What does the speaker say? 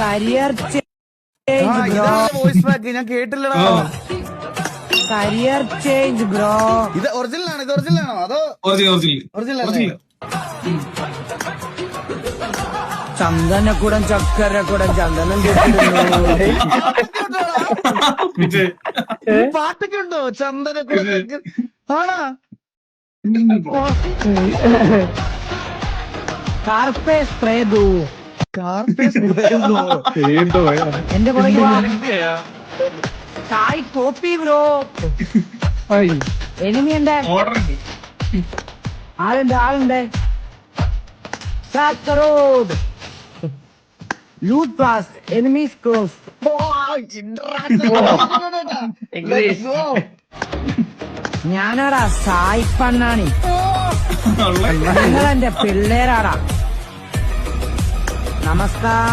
Career voice track ഞാൻ കേട്ടില്ലടാ. Career change bro. ഇത് ഒറിജിനൽ ആണോ? ഇത് ഒറിജിനൽ ആണോ അതോ ഒറിജിനൽ അല്ലേ? ചന്ദനക്കുടം ചക്കരക്കുടം ചന്ദനം പാട്ടൊക്കെ ഉണ്ടോ? ചന്ദനക്കുടം ആണാ? കാർപ്പേ സ്പ്രേ ദൂ. എന്റെ പുറകെ ചായ് കോപ്പി ബ്രോ. എനിമിയുണ്ട്, ആളുണ്ട്. Loot pass enemies cross. ഞാനാടാ സായിപ്പണ്ണാണി. നിങ്ങൾ എന്റെ പിള്ളേരാടാ. നമസ്കാരം.